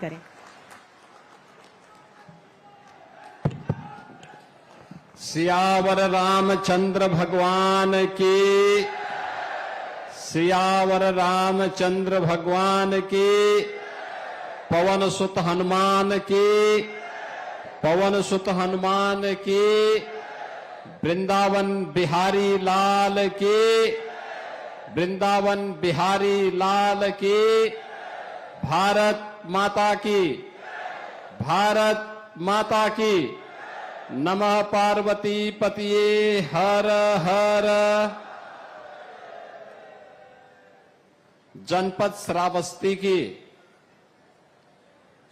करें। सियावर रामचंद्र भगवान की, सियावर रामचंद्र भगवान की, पवन सुत हनुमान की, पवन सुत हनुमान की, वृंदावन बिहारी लाल की, वृंदावन बिहारी लाल की, भारत माता की, भारत माता की। नमः पार्वती पतिये हर हर। जनपद श्रावस्ती की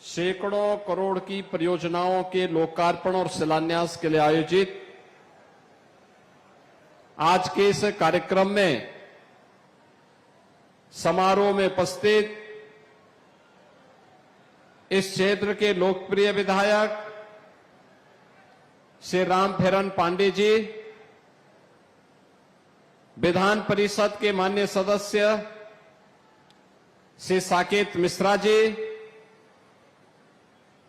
सैकड़ों करोड़ की परियोजनाओं के लोकार्पण और शिलान्यास के लिए आयोजित आज के इस कार्यक्रम में समारोह में उपस्थित इस क्षेत्र के लोकप्रिय विधायक श्री रामफेरन पांडे जी, विधान परिषद के माननीय सदस्य श्री साकेत मिश्रा जी,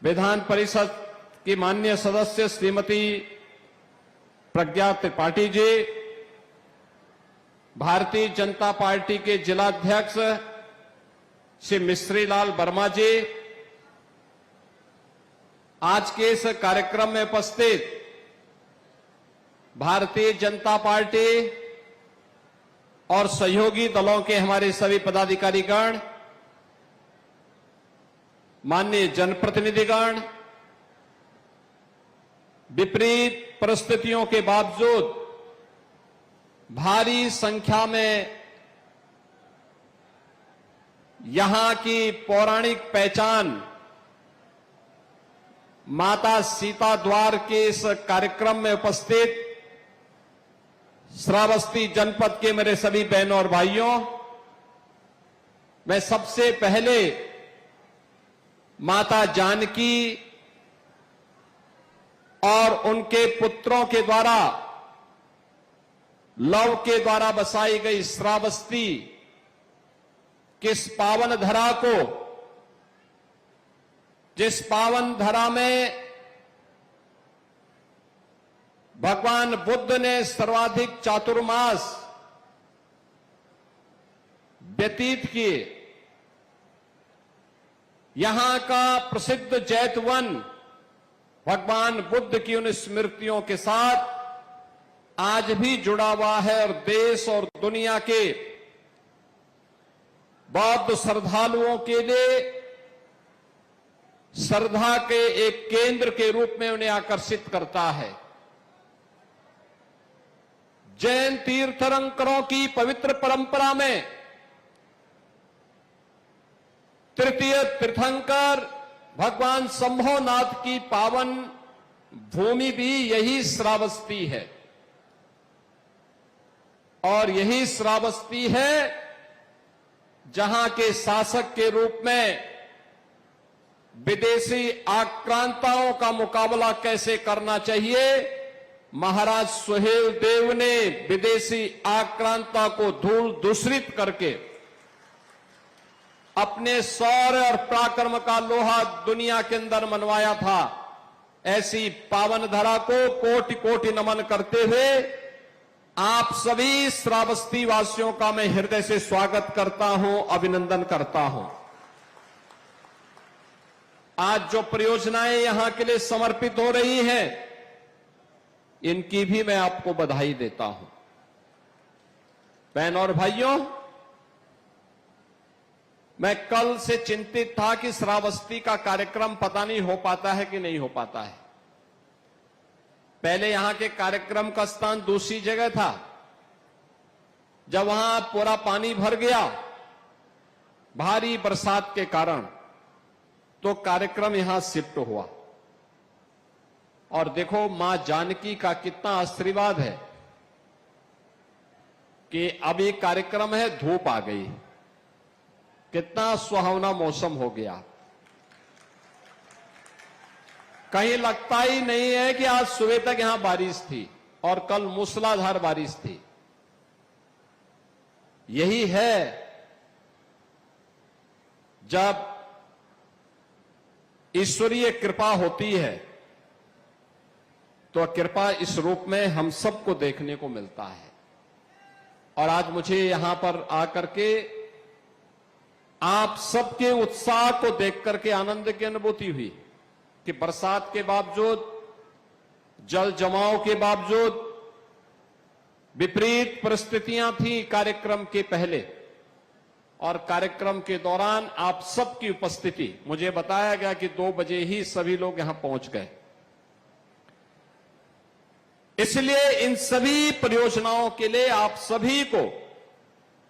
विधान परिषद की माननीय सदस्य श्रीमती प्रज्ञा त्रिपाठी जी, भारतीय जनता पार्टी के जिलाध्यक्ष श्री मिश्री लाल वर्मा जी, आज के इस कार्यक्रम में उपस्थित भारतीय जनता पार्टी और सहयोगी दलों के हमारे सभी पदाधिकारीगण, माननीय जनप्रतिनिधिगण, विपरीत परिस्थितियों के बावजूद भारी संख्या में यहां की पौराणिक पहचान माता सीता द्वार के इस कार्यक्रम में उपस्थित श्रावस्ती जनपद के मेरे सभी बहनों और भाइयों, मैं सबसे पहले माता जानकी और उनके पुत्रों के द्वारा लव के द्वारा बसाई गई श्रावस्ती किस पावन धरा को, जिस पावन धरा में भगवान बुद्ध ने सर्वाधिक चातुर्मास व्यतीत किए, यहां का प्रसिद्ध जैतवन भगवान बुद्ध की उन स्मृतियों के साथ आज भी जुड़ा हुआ है और देश और दुनिया के बौद्ध श्रद्धालुओं के लिए श्रद्धा के एक केंद्र के रूप में उन्हें आकर्षित करता है। जैन तीर्थंकरों की पवित्र परंपरा में तृतीय तीर्थंकर भगवान शंभोनाथ की पावन भूमि भी यही श्रावस्ती है और यही श्रावस्ती है जहां के शासक के रूप में विदेशी आक्रांताओं का मुकाबला कैसे करना चाहिए, महाराज सुहेल देव ने विदेशी आक्रांता को धूल दूषित करके अपने शौर्य और पराक्रम का लोहा दुनिया के अंदर मनवाया था। ऐसी पावन धरा को कोटि कोटि नमन करते हुए आप सभी श्रावस्ती वासियों का मैं हृदय से स्वागत करता हूं, अभिनंदन करता हूं। आज जो परियोजनाएं यहां के लिए समर्पित हो रही हैं, इनकी भी मैं आपको बधाई देता हूं। बहनों और भाइयों, मैं कल से चिंतित था कि श्रावस्ती का कार्यक्रम पता नहीं हो पाता है कि नहीं हो पाता है। पहले यहां के कार्यक्रम का स्थान दूसरी जगह था। जब वहां पूरा पानी भर गया भारी बरसात के कारण, तो कार्यक्रम यहां शिफ्ट हुआ। और देखो मां जानकी का कितना आशीर्वाद है कि अभी कार्यक्रम है, धूप आ गई, कितना सुहावना मौसम हो गया। कहीं लगता ही नहीं है कि आज सुबह तक यहां बारिश थी और कल मूसलाधार बारिश थी। यही है जब ईश्वरीय कृपा होती है तो कृपा इस रूप में हम सबको देखने को मिलता है। और आज मुझे यहां पर आकर के आप सबके उत्साह को देख करके आनंद की अनुभूति हुई कि बरसात के बावजूद, जल जमाव के बावजूद, विपरीत परिस्थितियां थी कार्यक्रम के पहले और कार्यक्रम के दौरान आप सबकी उपस्थिति, मुझे बताया गया कि 2 बजे ही सभी लोग यहां पहुंच गए। इसलिए इन सभी परियोजनाओं के लिए आप सभी को,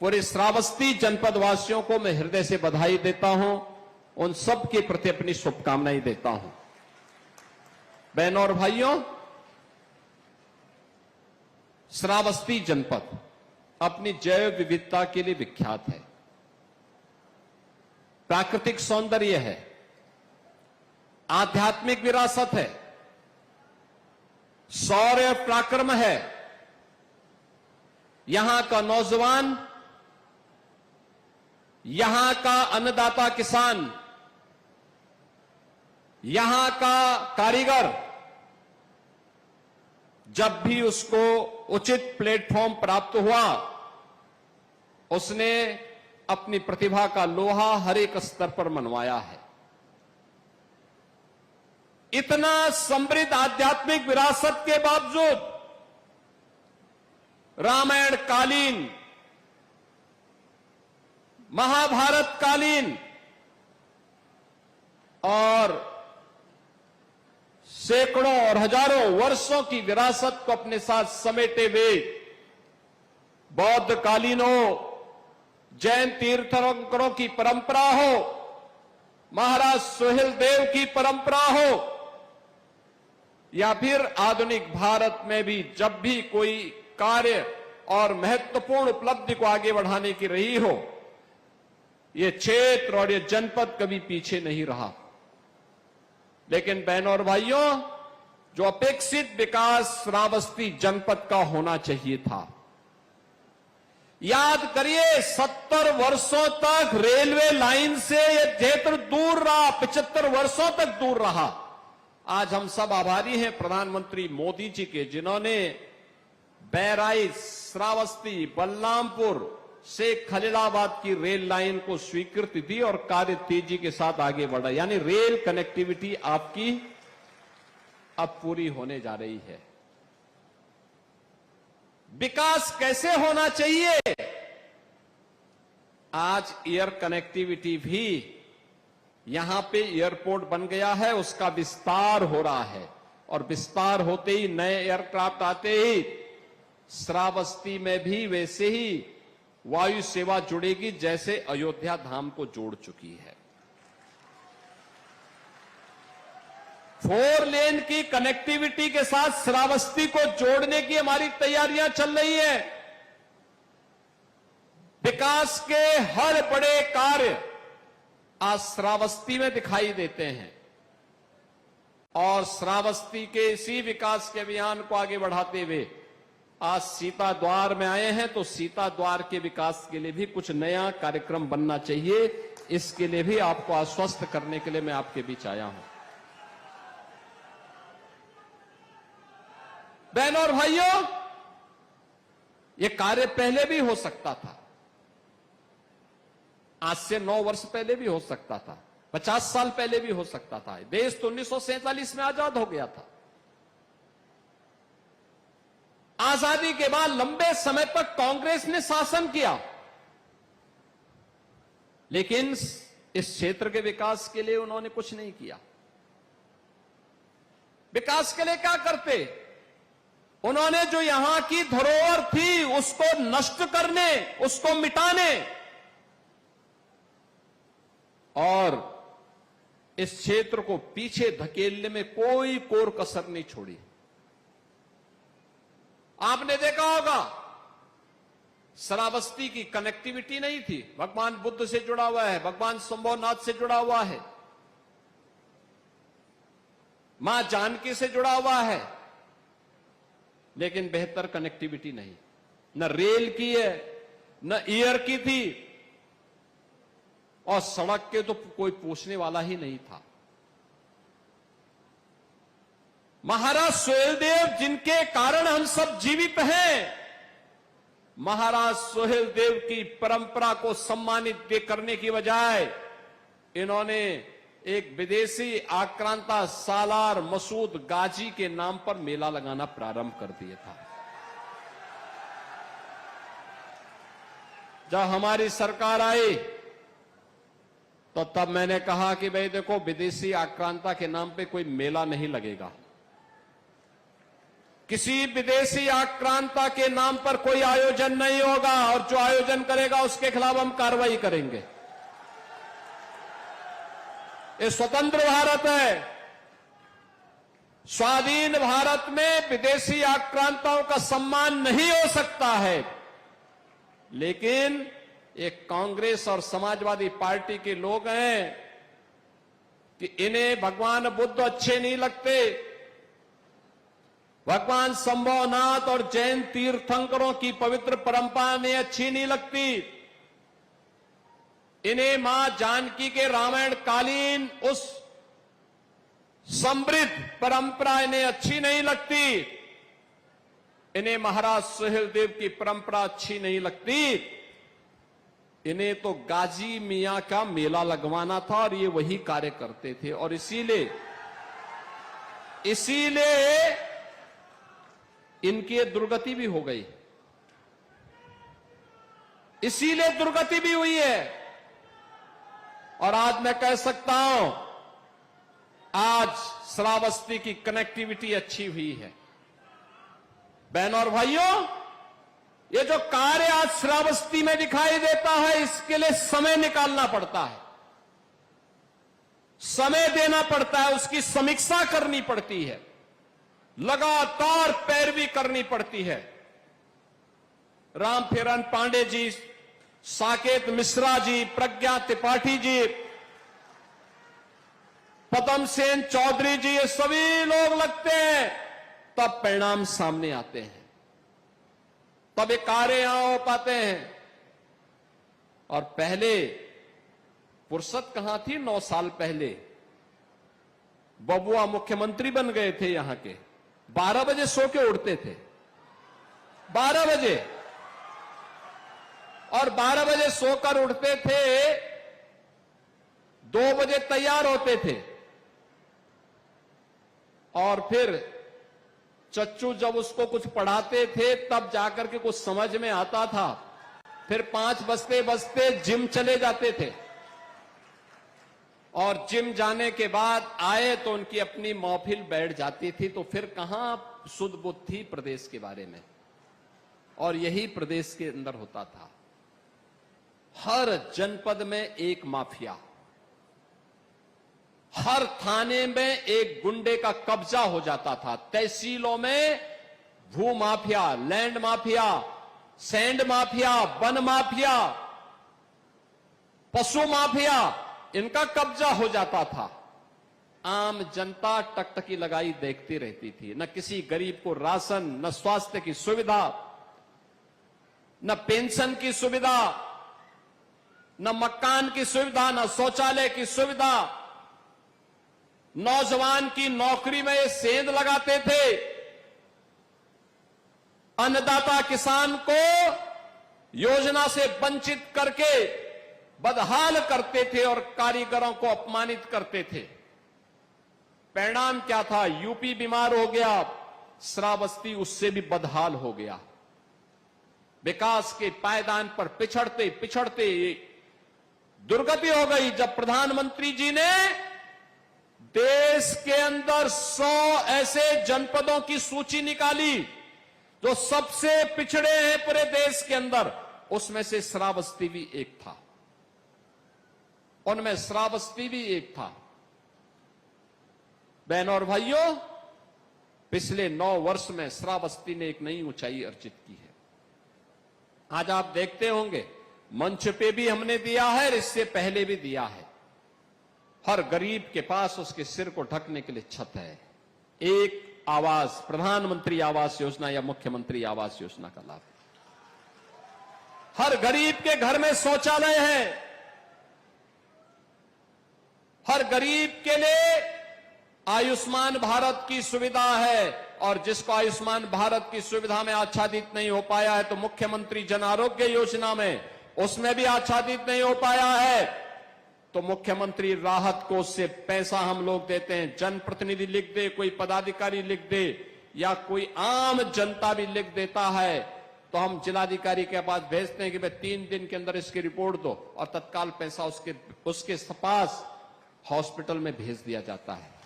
पूरे श्रावस्ती जनपद वासियों को मैं हृदय से बधाई देता हूं, उन सब के प्रति अपनी शुभकामनाएं देता हूं। बहनों और भाइयों, श्रावस्ती जनपद अपनी जैव विविधता के लिए विख्यात है, प्राकृतिक सौंदर्य है, आध्यात्मिक विरासत है, शौर्य पराक्रम है। यहां का नौजवान, यहां का अन्नदाता किसान, यहां का कारीगर जब भी उसको उचित प्लेटफॉर्म प्राप्त हुआ, उसने अपनी प्रतिभा का लोहा हर एक स्तर पर मनवाया है। इतना समृद्ध आध्यात्मिक विरासत के बावजूद रामायण कालीन, महाभारत कालीन और सैकड़ों और हजारों वर्षों की विरासत को अपने साथ समेटे हुए बौद्ध कालीन हो, जैन तीर्थंकरों की परंपरा हो, महाराज सुहेल देव की परंपरा हो, या फिर आधुनिक भारत में भी जब भी कोई कार्य और महत्वपूर्ण उपलब्धि को आगे बढ़ाने की रही हो, ये क्षेत्र और ये जनपद कभी पीछे नहीं रहा। लेकिन बहनों और भाइयों, जो अपेक्षित विकास श्रावस्ती जनपद का होना चाहिए था, याद करिए 70 वर्षों तक रेलवे लाइन से यह क्षेत्र दूर रहा, 75 वर्षों तक दूर रहा। आज हम सब आभारी हैं प्रधानमंत्री मोदी जी के, जिन्होंने बहराइच, श्रावस्ती, बलरामपुर से खलीलाबाद की रेल लाइन को स्वीकृति दी और कार्य तेजी के साथ आगे बढ़ा। यानी रेल कनेक्टिविटी आपकी अब पूरी होने जा रही है। विकास कैसे होना चाहिए? आज एयर कनेक्टिविटी भी, यहां पे एयरपोर्ट बन गया है, उसका विस्तार हो रहा है और विस्तार होते ही, नए एयरक्राफ्ट आते ही श्रावस्ती में भी वैसे ही वायु सेवा जुड़ेगी जैसे अयोध्या धाम को जोड़ चुकी है। 4 लेन की कनेक्टिविटी के साथ श्रावस्ती को जोड़ने की हमारी तैयारियां चल रही है। विकास के हर बड़े कार्य आज श्रावस्ती में दिखाई देते हैं और श्रावस्ती के इसी विकास के अभियान को आगे बढ़ाते हुए आज सीता द्वार में आए हैं, तो सीता द्वार के विकास के लिए भी कुछ नया कार्यक्रम बनना चाहिए। इसके लिए भी आपको आश्वस्त करने के लिए मैं आपके बीच आया हूं। बहनों और भाइयों, यह कार्य पहले भी हो सकता था, आज से 9 वर्ष पहले भी हो सकता था, 50 साल पहले भी हो सकता था। देश तो 1947 में आजाद हो गया था। आजादी के बाद लंबे समय तक कांग्रेस ने शासन किया, लेकिन इस क्षेत्र के विकास के लिए उन्होंने कुछ नहीं किया। विकास के लिए क्या करते? उन्होंने जो यहां की धरोहर थी उसको नष्ट करने, उसको मिटाने और इस क्षेत्र को पीछे धकेलने में कोई कोर कसर नहीं छोड़ी। आपने देखा होगा, श्रावस्ती की कनेक्टिविटी नहीं थी, भगवान बुद्ध से जुड़ा हुआ है, भगवान शंभुनाथ से जुड़ा हुआ है, मां जानकी से जुड़ा हुआ है, लेकिन बेहतर कनेक्टिविटी नहीं। न रेल की है, न एयर की थी और सड़क के तो कोई पूछने वाला ही नहीं था। महाराज सोहेलदेव जिनके कारण हम सब जीवित हैं, महाराज सोहेलदेव की परंपरा को सम्मानित करने की बजाय इन्होंने एक विदेशी आक्रांता सालार मसूद गाजी के नाम पर मेला लगाना प्रारंभ कर दिया था। जब हमारी सरकार आई तो तब मैंने कहा कि भाई देखो, विदेशी आक्रांता के नाम पे कोई मेला नहीं लगेगा, किसी विदेशी आक्रांता के नाम पर कोई आयोजन नहीं होगा, और जो आयोजन करेगा उसके खिलाफ हम कार्रवाई करेंगे। ये स्वतंत्र भारत है। स्वाधीन भारत में विदेशी आक्रांताओं का सम्मान नहीं हो सकता है, लेकिन एक कांग्रेस और समाजवादी पार्टी के लोग हैं कि इन्हें भगवान बुद्ध अच्छे नहीं लगते, भगवान संभवनाथ और जैन तीर्थंकरों की पवित्र परंपरा ने अच्छी नहीं लगती, इन्हें मां जानकी के रामायण कालीन उस समृद्ध परंपरा इन्हें अच्छी नहीं लगती, इन्हें महाराज सोहेलदेव की परंपरा अच्छी नहीं लगती, इन्हें तो गाजी मियां का मेला लगवाना था और ये वही कार्य करते थे। और इसीलिए इनकी दुर्गति भी हो गई, इसीलिए दुर्गति भी हुई है। और आज मैं कह सकता हूं, आज श्रावस्ती की कनेक्टिविटी अच्छी हुई है। बहनों और भाइयों, ये जो कार्य आज श्रावस्ती में दिखाई देता है, इसके लिए समय निकालना पड़ता है, समय देना पड़ता है, उसकी समीक्षा करनी पड़ती है, लगातार पैरवी करनी पड़ती है। रामफेरन पांडे जी, साकेत मिश्रा जी, प्रज्ञा त्रिपाठी जी, पदम सेन चौधरी जी, ये सभी लोग लगते हैं, तब परिणाम सामने आते हैं, तब ये कार्य यहां हो पाते हैं। और पहले फुर्सत कहां थी? 9 साल पहले बबुआ मुख्यमंत्री बन गए थे यहां के, 12 बजे सो के उठते थे, 12 बजे, और 12 बजे सोकर उठते थे, 2 बजे तैयार होते थे, और फिर चच्चू जब उसको कुछ पढ़ाते थे तब जाकर के कुछ समझ में आता था, फिर 5 बजते बजते जिम चले जाते थे, और जिम जाने के बाद आए तो उनकी अपनी महफिल बैठ जाती थी। तो फिर कहां सुध बुद्ध थी प्रदेश के बारे में, और यही प्रदेश के अंदर होता था। हर जनपद में एक माफिया, हर थाने में एक गुंडे का कब्जा हो जाता था। तहसीलों में भू mafia, land mafia, sand mafia, one mafia, पशु माफिया, इनका कब्जा हो जाता था। आम जनता टकटकी लगाई देखती रहती थी, न किसी गरीब को राशन, न स्वास्थ्य की सुविधा, न पेंशन की सुविधा, न मकान की सुविधा, न शौचालय की सुविधा। नौजवान की नौकरी में ये सेंध लगाते थे, अन्नदाता किसान को योजना से वंचित करके बदहाल करते थे और कारीगरों को अपमानित करते थे। परिणाम क्या था? यूपी बीमार हो गया, श्रावस्ती उससे भी बदहाल हो गया। विकास के पायदान पर पिछड़ते पिछड़ते दुर्गति हो गई। जब प्रधानमंत्री जी ने देश के अंदर 100 ऐसे जनपदों की सूची निकाली जो सबसे पिछड़े हैं पूरे देश के अंदर, उसमें से श्रावस्ती भी एक था, उनमें श्रावस्ती भी एक था। बहनों और भाइयों, पिछले 9 वर्ष में श्रावस्ती ने एक नई ऊंचाई अर्जित की है। आज आप देखते होंगे, मंच पे भी हमने दिया है और इससे पहले भी दिया है, हर गरीब के पास उसके सिर को ढकने के लिए छत है। एक आवास, प्रधानमंत्री आवास योजना या मुख्यमंत्री आवास योजना का लाभ, हर गरीब के घर में शौचालय है, हर गरीब के लिए आयुष्मान भारत की सुविधा है, और जिसको आयुष्मान भारत की सुविधा में आच्छादित नहीं हो पाया है तो मुख्यमंत्री जन आरोग्य योजना में उसमें भी आच्छादित नहीं हो पाया है, तो मुख्यमंत्री राहत कोष से पैसा हम लोग देते हैं। जनप्रतिनिधि लिख दे, कोई पदाधिकारी लिख दे, या कोई आम जनता भी लिख देता है, तो हम जिलाधिकारी के पास भेजते हैं कि भाई 3 दिन के अंदर इसकी रिपोर्ट दो, और तत्काल पैसा उसके पास हॉस्पिटल में भेज दिया जाता है।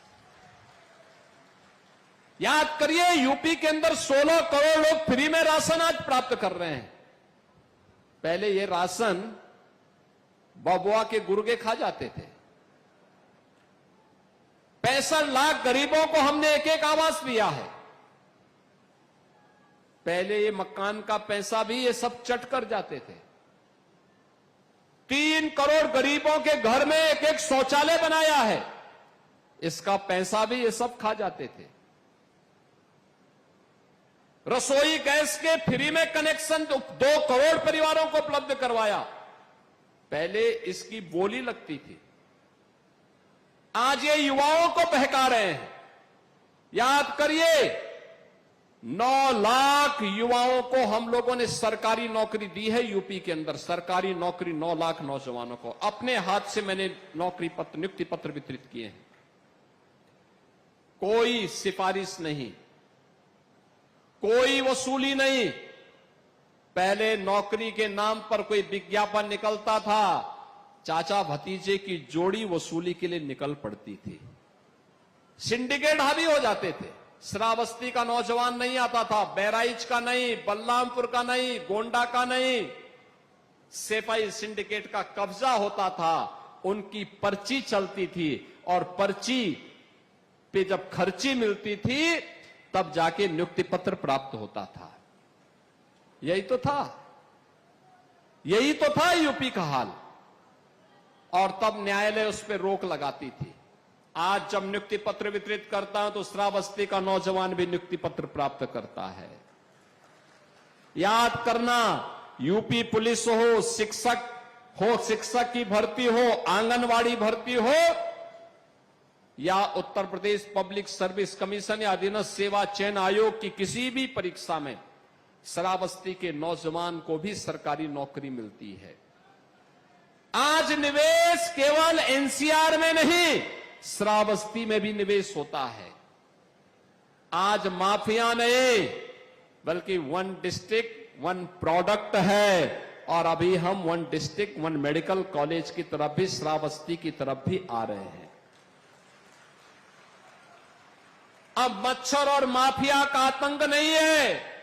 याद करिए, यूपी के अंदर 16 करोड़ लोग फ्री में राशन आज प्राप्त कर रहे हैं। पहले ये राशन बबुआ के गुर्गे खा जाते थे। 65 लाख गरीबों को हमने एक एक आवास दिया है। पहले ये मकान का पैसा भी ये सब चट कर जाते थे। 3 करोड़ गरीबों के घर में एक एक शौचालय बनाया है, इसका पैसा भी ये सब खा जाते थे। रसोई गैस के फ्री में कनेक्शन 2 करोड़ परिवारों को उपलब्ध करवाया। पहले इसकी बोली लगती थी, आज ये युवाओं को बहका रहे हैं। याद करिए, 9 लाख युवाओं को हम लोगों ने सरकारी नौकरी दी है यूपी के अंदर। सरकारी नौकरी 9 लाख नौजवानों को अपने हाथ से मैंने नौकरी पत्र, नियुक्ति पत्र वितरित किए हैं। कोई सिफारिश नहीं, कोई वसूली नहीं। पहले नौकरी के नाम पर कोई विज्ञापन निकलता था, चाचा भतीजे की जोड़ी वसूली के लिए निकल पड़ती थी। सिंडिकेट हावी हो जाते थे। श्रावस्ती का नौजवान नहीं आता था, बहराइच का नहीं, बलरामपुर का नहीं, गोंडा का नहीं, सेफाई सिंडिकेट का कब्जा होता था। उनकी पर्ची चलती थी, और पर्ची पे जब खर्ची मिलती थी तब जाके नियुक्ति पत्र प्राप्त होता था। यही तो था यूपी का हाल, और तब न्यायालय उस पर रोक लगाती थी। आज जब नियुक्ति पत्र वितरित करता हूं तो श्रावस्ती का नौजवान भी नियुक्ति पत्र प्राप्त करता है। याद करना, यूपी पुलिस हो, शिक्षक की भर्ती हो, आंगनवाड़ी भर्ती हो, या Uttar Pradesh public service commission या अधीनस्थ सेवा चयन आयोग की किसी भी परीक्षा में श्रावस्ती के नौजवान को भी सरकारी नौकरी मिलती है। आज निवेश केवल एनसीआर में नहीं, श्रावस्ती में भी निवेश होता है। आज माफिया नहीं, बल्कि 1 डिस्ट्रिक्ट 1 प्रोडक्ट है, और अभी हम 1 डिस्ट्रिक्ट 1 मेडिकल कॉलेज की तरफ भी, श्रावस्ती की तरफ भी आ रहे हैं। अब मच्छर और माफिया का आतंक नहीं है,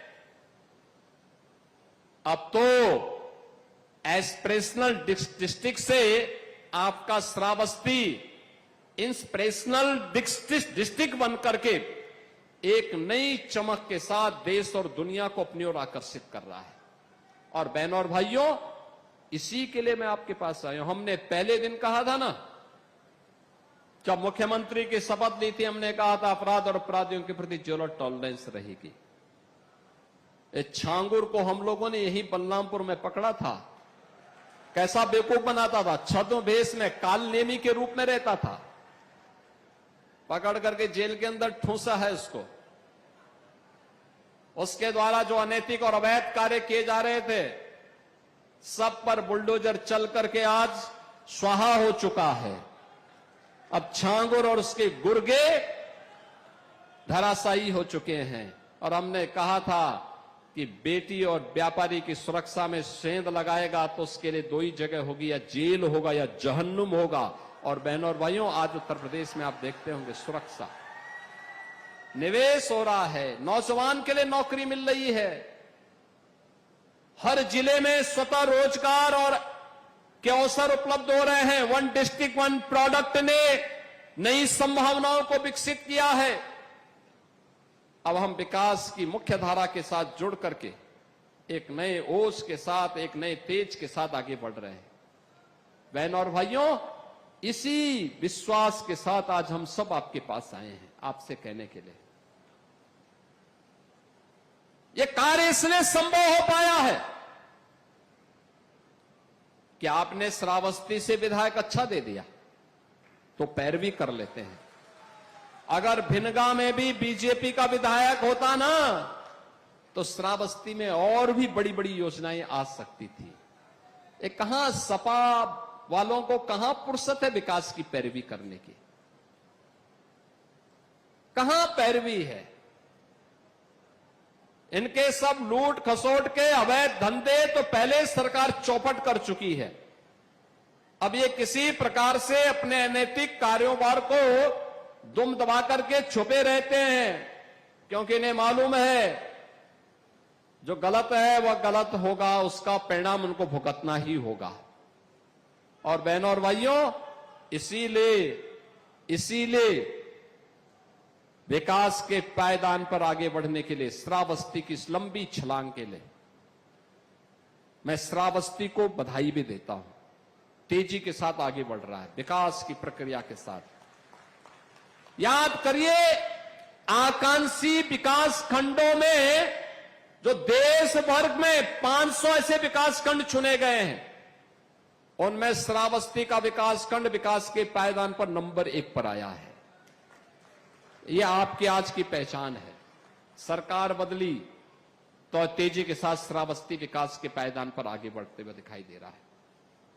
अब तो एस्पिरेशनल डिस्ट्रिक्ट से आपका श्रावस्ती इंस्पिरेशनल डिस्ट्रिक्ट बनकर के एक नई चमक के साथ देश और दुनिया को अपनी ओर आकर्षित कर रहा है। और बहनों और भाइयों, इसी के लिए मैं आपके पास आया हूं। हमने पहले दिन कहा था ना, जब मुख्यमंत्री की शपथ ली थी, हमने कहा था अपराध और अपराधियों के प्रति जीरो टॉलरेंस रहेगी। इस छांगुर को हम लोगों ने यही बलरामपुर में पकड़ा था। कैसा बेवकूफ बनाता था, छद्म भेष में काल नेमी के रूप में रहता था। पकड़ करके जेल के अंदर ठूंसा है उसको। उसके द्वारा जो अनैतिक और अवैध कार्य किए जा रहे थे, सब पर बुलडोजर चल करके आज स्वाहा हो चुका है। अब छांगुर और उसके गुर्गे धराशायी हो चुके हैं। और हमने कहा था कि बेटी और व्यापारी की सुरक्षा में सेंध लगाएगा तो उसके लिए 2 ही जगह होगी, या जेल होगा या जहन्नुम होगा। और बहनों और भाइयों, आज उत्तर प्रदेश में आप देखते होंगे सुरक्षा, निवेश हो रहा है, नौजवान के लिए नौकरी मिल रही है। हर जिले में स्वतः रोजगार और के अवसर उपलब्ध हो रहे हैं। 1 डिस्ट्रिक्ट 1 प्रोडक्ट ने नई संभावनाओं को विकसित किया है। अब हम विकास की मुख्य धारा के साथ जुड़ करके एक नए ओज के साथ, एक नए तेज के साथ आगे बढ़ रहे हैं। बहनों और भाइयों, इसी विश्वास के साथ आज हम सब आपके पास आए हैं, आपसे कहने के लिए यह कार्य इसलिए संभव हो पाया है कि आपने श्रावस्ती से विधायक अच्छा दे दिया तो पैरवी कर लेते हैं। अगर भिनगा में भी बीजेपी का विधायक होता ना, तो श्रावस्ती में और भी बड़ी बड़ी योजनाएं आ सकती थी। कहां सपा वालों को कहां फुर्सत है विकास की पैरवी करने की? कहां पैरवी है? इनके सब लूट खसोट के अवैध धंधे तो पहले सरकार चौपट कर चुकी है। अब ये किसी प्रकार से अपने अनैतिक कारोबार को दुम दबा करके छुपे रहते हैं, क्योंकि इन्हें मालूम है जो गलत है वह गलत होगा, उसका परिणाम उनको भुगतना ही होगा। और बहनों और भाइयों, इसीलिए विकास के पायदान पर आगे बढ़ने के लिए, श्रावस्ती की इस लंबी छलांग के लिए मैं श्रावस्ती को बधाई भी देता हूं। तेजी के साथ आगे बढ़ रहा है विकास की प्रक्रिया के साथ। याद करिए, आकांक्षी विकास खंडों में जो देश भर में 500 ऐसे विकास खंड चुने गए हैं, उनमें श्रावस्ती का विकास खंड विकास के पायदान पर नंबर 1 पर आया है। यह आपकी आज की पहचान है। सरकार बदली तो तेजी के साथ श्रावस्ती विकास के पायदान पर आगे बढ़ते हुए दिखाई दे रहा है।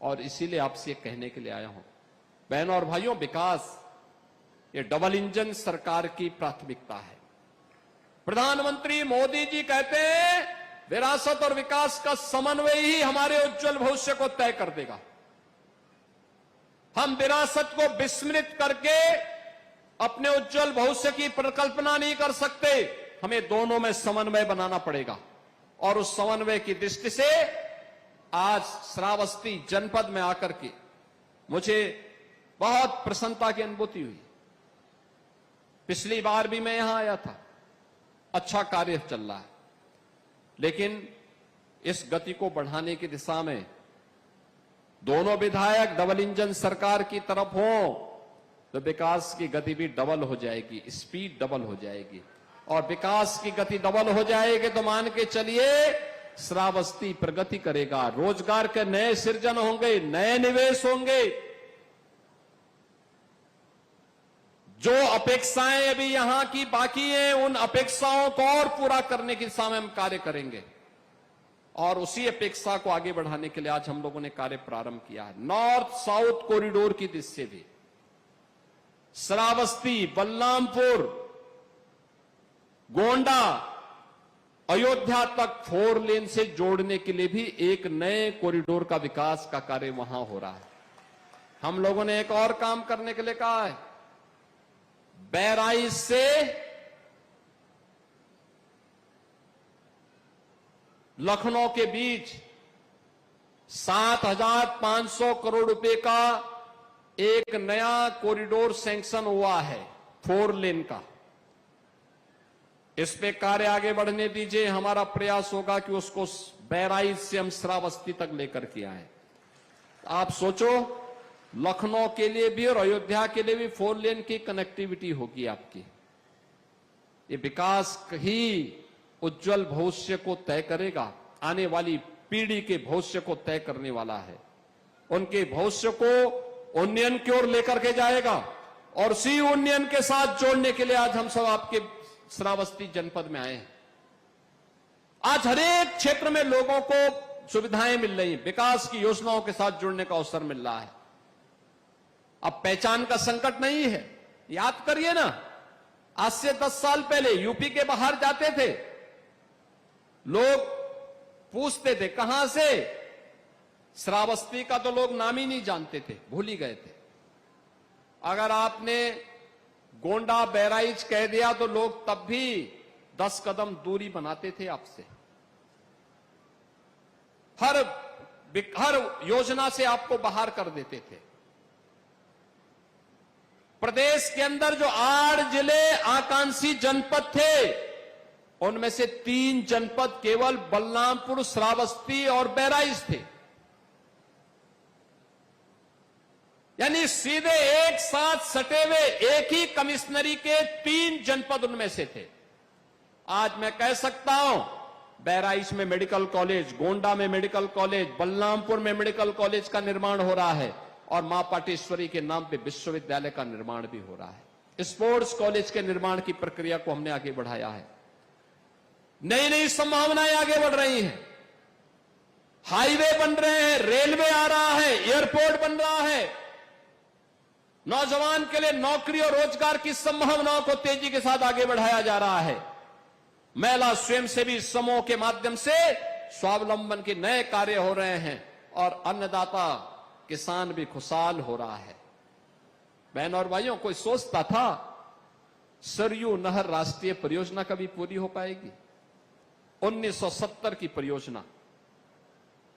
और इसीलिए आपसे ये कहने के लिए आया हूं, बहनों और भाइयों, विकास ये डबल इंजन सरकार की प्राथमिकता है। प्रधानमंत्री मोदी जी कहते हैं विरासत और विकास का समन्वय ही हमारे उज्जवल भविष्य को तय कर देगा। हम विरासत को विस्मृत करके अपने उज्जवल भविष्य की परिकल्पना नहीं कर सकते। हमें दोनों में समन्वय बनाना पड़ेगा। और उस समन्वय की दृष्टि से आज श्रावस्ती जनपद में आकर के मुझे बहुत प्रसन्नता की अनुभूति हुई। पिछली बार भी मैं यहां आया था, अच्छा कार्य चल रहा है, लेकिन इस गति को बढ़ाने की दिशा में दोनों विधायक डबल इंजन सरकार की तरफ हो तो विकास की गति भी डबल हो जाएगी, स्पीड डबल हो जाएगी। और विकास की गति डबल हो जाएगी तो मान के चलिए श्रावस्ती प्रगति करेगा, रोजगार के नए सृजन होंगे, नए निवेश होंगे। जो अपेक्षाएं अभी यहां की बाकी हैं, उन अपेक्षाओं को और पूरा करने की दिशा में हम कार्य करेंगे। और उसी अपेक्षा को आगे बढ़ाने के लिए आज हम लोगों ने कार्य प्रारंभ किया है। नॉर्थ साउथ कॉरिडोर की दृष्टि से भी श्रावस्ती, बलरामपुर, गोंडा, अयोध्या तक 4 लेन से जोड़ने के लिए भी एक नए कॉरिडोर का विकास का कार्य वहां हो रहा है। हम लोगों ने एक और काम करने के लिए कहा है। बहराइच से लखनऊ के बीच 7,500 करोड़ रुपए का एक नया कॉरिडोर सैंक्शन हुआ है 4 लेन का। इस पे कार्य आगे बढ़ने दीजिए। हमारा प्रयास होगा कि उसको बहराइच से हम श्रावस्ती तक लेकर के आए। आप सोचो, लखनऊ के लिए भी और अयोध्या के लिए भी 4 लेन की कनेक्टिविटी होगी आपकी। ये विकास ही उज्जवल भविष्य को तय करेगा, आने वाली पीढ़ी के भविष्य को तय करने वाला है। उनके भविष्य को उन्नयन की ओर लेकर के जाएगा। और उसी उन्नयन के साथ जोड़ने के लिए आज हम सब आपके श्रावस्ती जनपद में आए हैं। आज हर एक क्षेत्र में लोगों को सुविधाएं मिल रही हैं, विकास की योजनाओं के साथ जुड़ने का अवसर मिल रहा है। अब पहचान का संकट नहीं है। याद करिए ना, आज से 10 साल पहले यूपी के बाहर जाते थे, लोग पूछते थे कहां से, श्रावस्ती का तो लोग नाम ही नहीं जानते थे, भूल ही गए थे। अगर आपने गोंडा बहराइच कह दिया तो लोग तब भी 10 कदम दूरी बनाते थे आपसे। हर योजना से आपको बाहर कर देते थे। प्रदेश के अंदर जो 8 जिले आकांक्षी जनपद थे, उनमें से 3 जनपद केवल बलरामपुर, श्रावस्ती और बहराइच थे। यानी सीधे एक साथ सटे हुए एक ही कमिश्नरी के 3 जनपद उनमें से थे। आज मैं कह सकता हूं, बहराइच में मेडिकल कॉलेज, गोंडा में मेडिकल कॉलेज, बलरामपुर में मेडिकल कॉलेज का निर्माण हो रहा है और मां पाटेश्वरी के नाम पे विश्वविद्यालय का निर्माण भी हो रहा है। स्पोर्ट्स कॉलेज के निर्माण की प्रक्रिया को हमने आगे बढ़ाया है। नई नई संभावनाएं आगे बढ़ रही हैं। हाईवे बन रहे हैं, रेलवे आ रहा है, एयरपोर्ट बन रहा है। नौजवान के लिए नौकरी और रोजगार की संभावनाओं को तेजी के साथ आगे बढ़ाया जा रहा है। महिला स्वयंसेवी समूह के माध्यम से स्वावलंबन के नए कार्य हो रहे हैं और अन्नदाता किसान भी खुशहाल हो रहा है। बहनों और भाइयों, कोई सोचता था सरयू नहर राष्ट्रीय परियोजना कभी पूरी हो पाएगी? 1970 की परियोजना,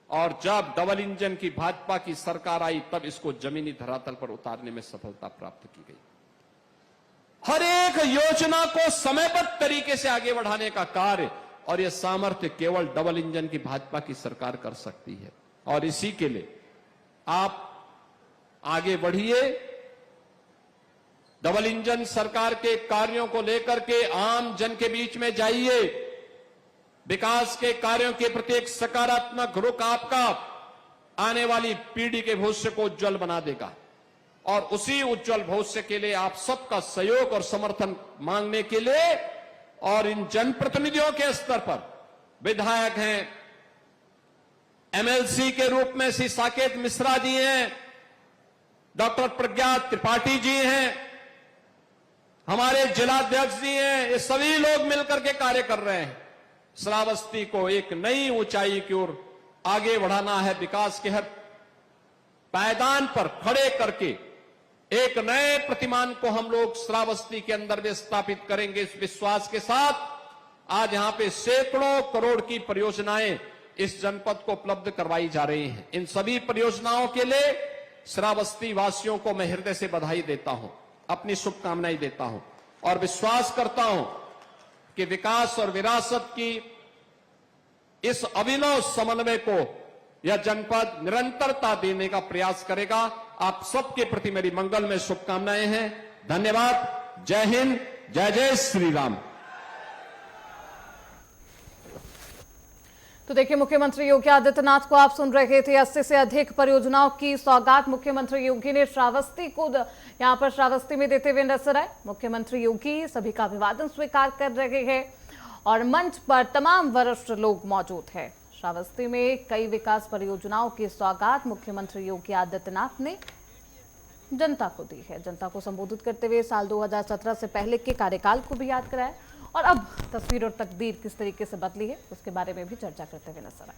और जब डबल इंजन की भाजपा की सरकार आई तब इसको जमीनी धरातल पर उतारने में सफलता प्राप्त की गई। हर एक योजना को समयबद्ध तरीके से आगे बढ़ाने का कार्य और यह सामर्थ्य केवल डबल इंजन की भाजपा की सरकार कर सकती है। और इसी के लिए आप आगे बढ़िए, डबल इंजन सरकार के कार्यों को लेकर के आम जन के बीच में जाइए। विकास के कार्यों के प्रति एक सकारात्मक रुख आपका आने वाली पीढ़ी के भविष्य को उज्जवल बना देगा। और उसी उज्जवल भविष्य के लिए आप सबका सहयोग और समर्थन मांगने के लिए, और इन जनप्रतिनिधियों के स्तर पर विधायक हैं, एमएलसी के रूप में श्री साकेत मिश्रा जी हैं, डॉक्टर प्रज्ञा त्रिपाठी जी हैं, हमारे जिलाध्यक्ष जी हैं, ये सभी लोग मिलकर के कार्य कर रहे हैं। श्रावस्ती को एक नई ऊंचाई की ओर आगे बढ़ाना है। विकास के हर पायदान पर खड़े करके एक नए प्रतिमान को हम लोग श्रावस्ती के अंदर में स्थापित करेंगे। इस विश्वास के साथ आज यहां पे सैकड़ों करोड़ की परियोजनाएं इस जनपद को उपलब्ध करवाई जा रही हैं। इन सभी परियोजनाओं के लिए श्रावस्ती वासियों को मैं हृदय से बधाई देता हूं, अपनी शुभकामनाएं देता हूं और विश्वास करता हूं कि विकास और विरासत की इस अभिनव समन्वय को यह जनपद निरंतरता देने का प्रयास करेगा। आप सबके प्रति मेरी मंगल में शुभकामनाएं हैं। धन्यवाद। जय हिंद, जय जय श्री राम। तो देखिए, मुख्यमंत्री योगी आदित्यनाथ को आप सुन रहे थे। 80 से अधिक परियोजनाओं की सौगात मुख्यमंत्री योगी ने श्रावस्ती को यहां पर श्रावस्ती में देते हुए नजर आए। मुख्यमंत्री योगी सभी का अभिवादन स्वीकार कर रहे हैं और मंच पर तमाम वरिष्ठ लोग मौजूद हैं। श्रावस्ती में कई विकास परियोजनाओं की सौगात मुख्यमंत्री योगी आदित्यनाथ ने जनता को दी है। जनता को संबोधित करते हुए साल 2017 से पहले के कार्यकाल को भी याद कराया और अब तस्वीर और तकदीर किस तरीके से बदली है उसके बारे में भी चर्चा करते हुए नजर आए।